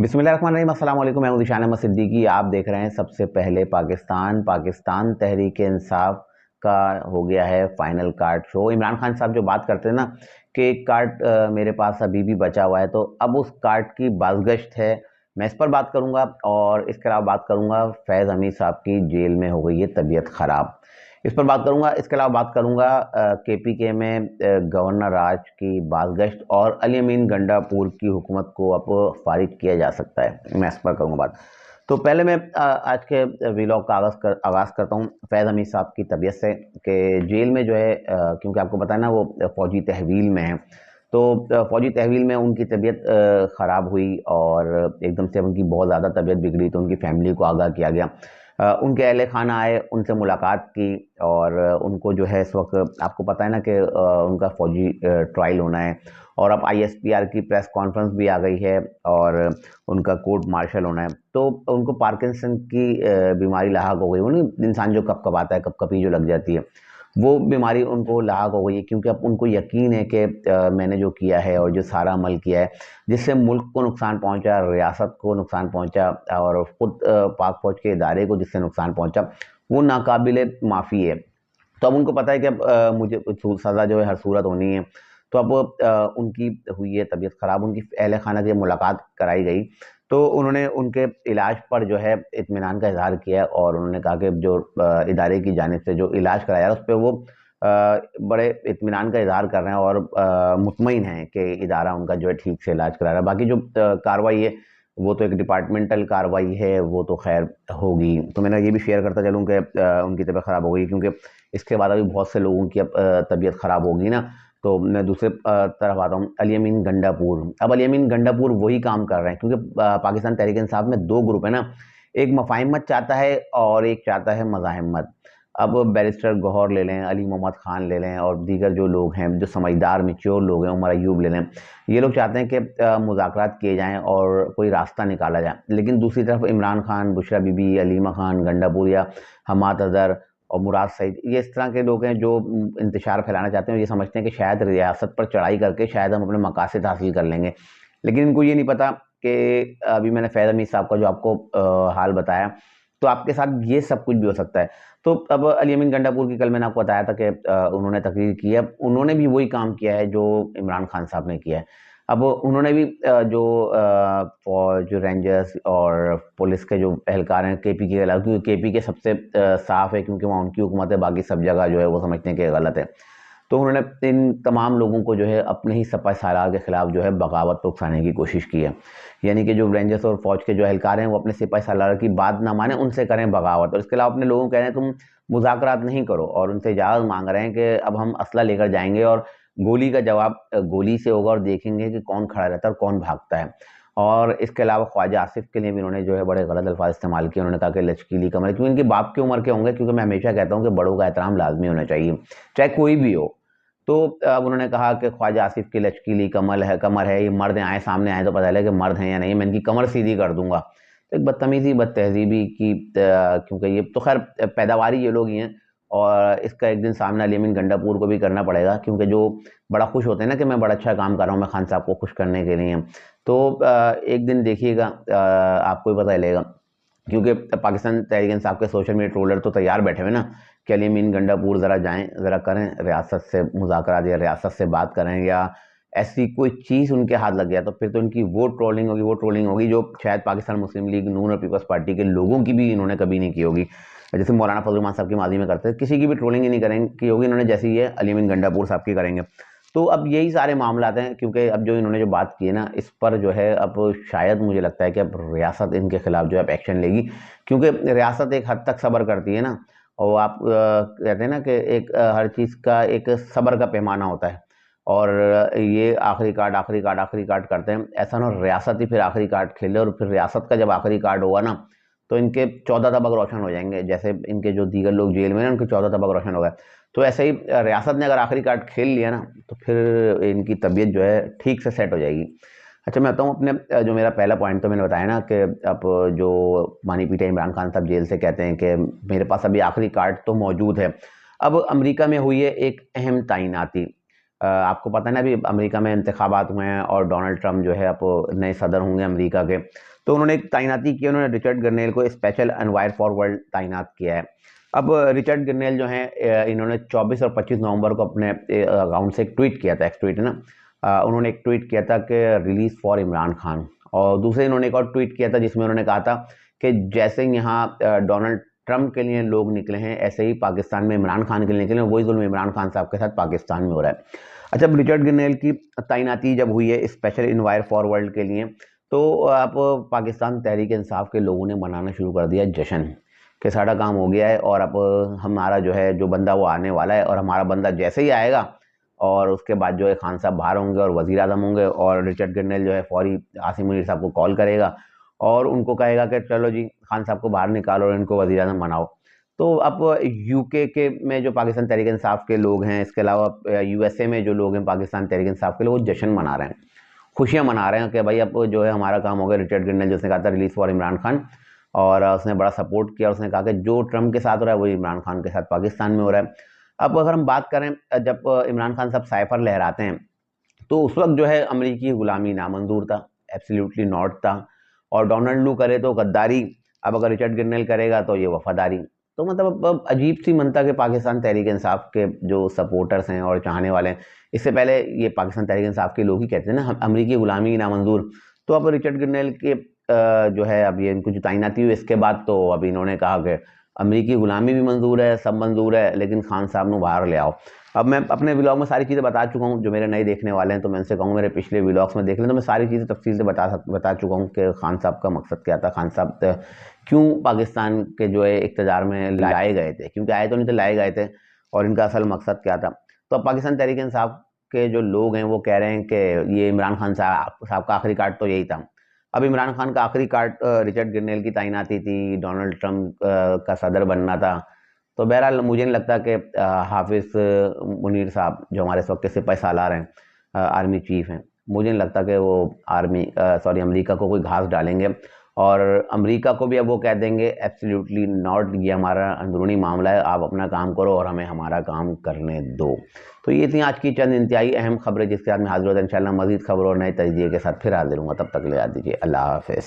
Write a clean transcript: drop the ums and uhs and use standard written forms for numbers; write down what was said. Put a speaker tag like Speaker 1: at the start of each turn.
Speaker 1: बिस्मिल्लाहिर्रहमानिर्रहीम, अस्सलाम वालेकुम। मैं हूं ज़ीशान अहमद सिद्दीकी। आप देख रहे हैं सबसे पहले पाकिस्तान तहरीक इंसाफ का हो गया है final card show. Imran Khan साहब जो बात करते हैं ना कि एक कार्ड मेरे पास अभी भी बचा हुआ है, तो अब उस कार्ड की बाज़गश्त है। मैं इस पर बात करूंगा और इसके अलावा बात करूंगा फैज़ हमीद साहब की जेल में हो गई है तबीयत ख़राब, इस पर बात करूंगा। इसके अलावा बात करूंगा केपीके में गवर्नर राज की बाज़गश्त और अली अमीन गंडापुर की हुकूमत को अब फारिग किया जा सकता है, मैं इस पर करूंगा बात। तो पहले मैं आज के व्लॉग का आगाज़ करता हूं फैज़ हमीद साहब की तबीयत से कि जेल में जो है, क्योंकि आपको पता है ना वो फ़ौजी तहवील में है, तो फ़ौजी तहवील में उनकी तबीयत ख़राब हुई और एकदम से उनकी बहुत ज़्यादा तबीयत बिगड़ी, तो उनकी फैमिली को आगाह किया गया। उनके अहले खाना आए, उनसे मुलाकात की और उनको जो है इस वक्त आपको पता है ना कि उनका फ़ौजी ट्रायल होना है और अब आईएसपीआर की प्रेस कॉन्फ्रेंस भी आ गई है और उनका कोर्ट मार्शल होना है। तो उनको पार्किंसन की बीमारी लाहक हो गई, वो नहीं इंसान जो कपकपाता है, कपकपी जो लग जाती है, वो बीमारी उनको लाहक हो गई है। क्योंकि अब उनको यकीन है कि मैंने जो किया है और जो सारा अमल किया है जिससे मुल्क को नुकसान पहुंचा, रियासत को नुकसान पहुंचा और ख़ुद पाक फ़ौज के इदारे को जिससे नुकसान पहुंचा, वो नाकाबिले माफ़ी है। तो अब उनको पता है कि अब मुझे सज़ा जो है हर सूरत होनी है। तो अब उनकी हुई है तबीयत ख़राब, उनकी अहले खाना की मुलाकात कराई गई, तो उन्होंने उनके इलाज पर जो है इत्मीनान का इज़हार किया और उन्होंने कहा कि जो इदारे की जानिब से जो इलाज कराया है उस पर वो बड़े इत्मीनान का इज़हार कर रहे हैं और मुतमईन हैं कि इदारा उनका जो है ठीक से इलाज करा रहा है। बाकी जो कार्रवाई है वो तो एक डिपार्टमेंटल कार्रवाई है, वो तो खैर होगी। तो मैंने ये भी शेयर करता चलूँ कि उनकी तबीयत ख़राब हो गई, क्योंकि इसके बाद अभी बहुत से लोगों की अब तबीयत ख़राब होगी ना। तो मैं दूसरे तरफ आता हूँ, अली अमीन गंडापुर। अब अली अमीन गंडापुर वही काम कर रहे हैं, क्योंकि पाकिस्तान तहरीक इंसाफ में दो ग्रुप है ना, एक मफाहिमत चाहता है और एक चाहता है मज़ाहिमत। अब बैरिस्टर गौहर ले लें, अली मोहम्मद ख़ान ले लें और दीगर जो लोग हैं जो समझदार मैच्योर लोग हैं, उमर अयूब ले लें, ये लोग चाहते हैं कि मुज़ाकरात किए जाएँ और कोई रास्ता निकाला जाए। लेकिन दूसरी तरफ इमरान खान, बुशरा बीबी, अलीमा खान, गंडापुर या हमाद अज़हर और मुराद सईद, ये इस तरह के लोग हैं जो इंतशार फैलाना चाहते हैं। ये समझते हैं कि शायद रियासत पर चढ़ाई करके शायद हम अपने मकासद हासिल कर लेंगे। लेकिन इनको ये नहीं पता कि अभी मैंने फैज़ हमीद साहब का जो आपको हाल बताया, तो आपके साथ ये सब कुछ भी हो सकता है। तो अब अली अमीन गंडापुर की कल मैंने आपको बताया था कि उन्होंने तकरीर की है, उन्होंने भी वही काम किया है जो इमरान खान साहब ने किया है। अब उन्होंने भी जो रेंजर्स और पुलिस के जो एहलकार हैं केपी के अलावा, क्योंकि केपी के सबसे साफ है क्योंकि वहाँ उनकी हुकूमत है, बाकी सब जगह जो है वो समझते हैं कि गलत है। तो उन्होंने इन तमाम लोगों को जो है अपने ही सपा सालार के खिलाफ जो है बगावत पर उकसाने की कोशिश की है। यानी कि जो रेंजर्स और फौज के जो एहलकार हैं वो अपने सिपाही सालार की बात ना माने, उनसे करें बगावत। और इसके अलावा अपने लोगों को कह रहे हैं तुम मुज़ाकरात नहीं करो और उनसे इजाज़त मांग रहे हैं कि अब हम असला लेकर जाएंगे और गोली का जवाब गोली से होगा और देखेंगे कि कौन खड़ा रहता है और कौन भागता है। और इसके अलावा ख्वाजा आसिफ के लिए भी इन्होंने जो है बड़े गलत अल्फाज इस्तेमाल किए। उन्होंने कहा कि लचकीली कमर, क्योंकि इनके बाप की उम्र के होंगे, क्योंकि मैं हमेशा कहता हूँ कि बड़ों का एहतराम लाजमी होना चाहिए चाहे कोई भी हो। तो अब उन्होंने कहा कि ख्वाजा आसिफ की लचकीली कमर है, ये मर्द आए सामने आए तो पता चले कि मर्द हैं या नहीं, मैं इनकी कमर सीधी कर दूंगा। तो एक बदतमीजी बदतहजीबी की, क्योंकि ये तो खैर पैदावारी ये लोग ही हैं और इसका एक दिन सामना अली अमीन गंडापुर को भी करना पड़ेगा, क्योंकि जो बड़ा खुश होते हैं ना कि मैं बड़ा अच्छा काम कर रहा हूँ मैं खान साहब को खुश करने के लिए, तो एक दिन देखिएगा आपको भी पता चलेगा। क्योंकि पाकिस्तान तहरीक इंसाफ के सोशल मीडिया ट्रोलर तो तैयार बैठे हुए ना कि अली अमीन गंडापुर ज़रा जाएं, ज़रा करें रियासत से मुज़ाकरात या रियासत से बात करें या ऐसी कोई चीज़ उनके हाथ लग गया तो फिर तो इनकी वो ट्रोलिंग होगी जो शायद पाकिस्तान मुस्लिम लीग नून और पीपल्स पार्टी के लोगों की भी इन्होंने कभी नहीं की होगी। जैसे मौलाना फजल रहमान साहब की माजी में करते थे, किसी की भी ट्रोलिंग ही नहीं करेंगे की होगी इन्होंने, जैसी ये अली अमीन गंडापुर साहब की करेंगे। तो अब यही सारे मामला हैं, क्योंकि अब जो इन्होंने जो बात की है ना इस पर जो है अब शायद मुझे लगता है कि अब रियासत इनके खिलाफ जो है अब एक्शन लेगी, क्योंकि रियासत एक हद तक सब्र करती है ना। और आप कहते हैं ना कि एक हर चीज़ का एक सब्र का पैमाना होता है और ये आखिरी कार्ड करते हैं। ऐसा ना रियासत ही फिर आखिरी कार्ड खेले और फिर रियासत का जब आखिरी कार्ड होगा ना तो इनके 14 तबक रोशन हो जाएंगे, जैसे इनके जो दीगर लोग जेल में ना उनके 14 तबक रोशन हो गए। तो ऐसे ही रियासत ने अगर आखिरी कार्ड खेल लिया ना तो फिर इनकी तबीयत जो है ठीक से सेट हो जाएगी। अच्छा, मैं बताऊँ अपने जो मेरा पहला पॉइंट तो मैंने बताया ना कि अब जो मानी पीटे इमरान खान साहब जेल से कहते हैं कि मेरे पास अभी आखिरी कार्ड तो मौजूद है। अब अमेरिका में हुई है एक अहम तैनाती, आपको पता है ना अभी अमेरिका में इंतखाबात हुए हैं और डोनाल्ड ट्रम्प जो है अब नए सदर होंगे अमेरिका के। तो उन्होंने एक तैनाती की, उन्होंने रिचर्ड गर्नेल को स्पेशल एनवायर फॉरवर्ड तैनात किया है। अब रिचर्ड गर्नेल जो हैं इन्होंने 24 और 25 नवंबर को अपने अकाउंट से एक ट्वीट किया था, एक्स ट्वीट है ना, उन्होंने एक ट्वीट किया था कि रिलीज़ फॉर इमरान खान, और दूसरे इन्होंने एक और ट्वीट किया था जिसमें उन्होंने कहा था कि जैसे यहाँ डोनाल्ड ट्रंप के लिए लोग निकले हैं, ऐसे ही पाकिस्तान में इमरान खान के लिए निकले, वही जुल्म इमरान खान साहब के साथ पाकिस्तान में हो रहा है। अच्छा, अब रिचर्ड गर्नेल की तैनाती जब हुई है स्पेशल एनवायर फॉरवर्ड के लिए, तो आप पाकिस्तान तहरीक इंसाफ के लोगों ने मनाना शुरू कर दिया जश्न कि सारा काम हो गया है, और अब हमारा जो है जो बंदा वो आने वाला है, और हमारा बंदा जैसे ही आएगा और उसके बाद जो है खान साहब बाहर होंगे और वज़ीर आज़म होंगे, और रिचर्ड गर्नेल जो है फौरी आसिम मुनीर साहब को कॉल करेगा और उनको कहेगा कि चलो जी खान साहब को बाहर निकालो और इनको वज़ीर आज़म बनाओ। तो अब यूके के में जो पाकिस्तान तहरीक इंसाफ के लोग हैं, इसके अलावा यूएसए में जो लोग हैं पाकिस्तान तहरीक इंसाफ के लोग, वो जश्न मना रहे हैं, खुशियाँ मना रहे हैं कि भाई अब जो है हमारा काम हो गया। रिचर्ड गर्नेल जिसने कहा था रिलीज़ फॉर इमरान खान, और उसने बड़ा सपोर्ट किया, उसने कहा कि जो ट्रंप के साथ हो रहा है वही इमरान खान के साथ पाकिस्तान में हो रहा है। अब अगर हम बात करें, जब इमरान खान साहब साइफर लहराते हैं तो उस वक्त जो है अमेरिकी गुलामी नामंजूर था, एब्सोल्युटली नॉट था, और डोनाल्ड लू करे तो गद्दारी, अब अगर रिचर्ड गर्नेल करेगा तो ये वफादारी। तो मतलब अब अजीब सी मनता के पाकिस्तान तहरीक इंसाफ के जो सपोर्टर्स हैं और चाहने वाले हैं, इससे पहले ये पाकिस्तान तहरीक इंसाफ के लोग ही कहते हैं ना अमेरिकी गुलामी नामंजूर। तो अब रिचर्ड गर्नेल के जो है अब ये इनको जो तैनाती हुई इसके बाद, तो अब इन्होंने कहा कि अमेरिकी गुलामी भी मंजूर है, सब मंजूर है, लेकिन खान साहब को बाहर ले आओ। अब मैं अपने व्लॉग में सारी चीज़ें बता चुका हूँ, जो मेरे नए देखने वाले हैं तो मैं उनसे कहूँ मेरे पिछले व्लॉग्स में देख लें, तो मैं सारी चीज़ें तफसील से बता चुका हूँ कि खान साहब का मकसद क्या था, खान साहब क्यों पाकिस्तान के जो है इक़्तिदार में लाए गए थे, क्योंकि आए तो नहीं थे, लाए गए थे, और इनका असल मकसद क्या था। तो अब पाकिस्तान तहरीक इंसाफ के जो लोग हैं वो कह रहे हैं कि ये इमरान खान साहब का आखिरी कार्ड तो यही था। अब इमरान खान का आखिरी कार्ड रिचर्ड गर्नेल की तैनाती थी, डोनाल्ड ट्रंप का सदर बनना था। तो बहरहाल मुझे नहीं लगता कि हाफिज़ मुनीर साहब जो हमारे इस वक्त के सिपाही सालार हैं, आर्मी चीफ हैं, मुझे नहीं लगता कि वो अमेरिका को कोई घास डालेंगे, और अमेरिका को भी अब वो कह देंगे एब्सोल्युटली नॉट, ये हमारा अंदरूनी मामला है, आप अपना काम करो और हमें हमारा काम करने दो। तो ये थी आज की चंद इंतहाई अहम खबरें जिसके साथ मैं हाजिर होता इंशाल्लाह मज़ीद खबरों और नए तजज़िये के साथ फिर हाजिर हूँगा। तब तक ले आ दीजिए, अल्लाह हाफ़िज़।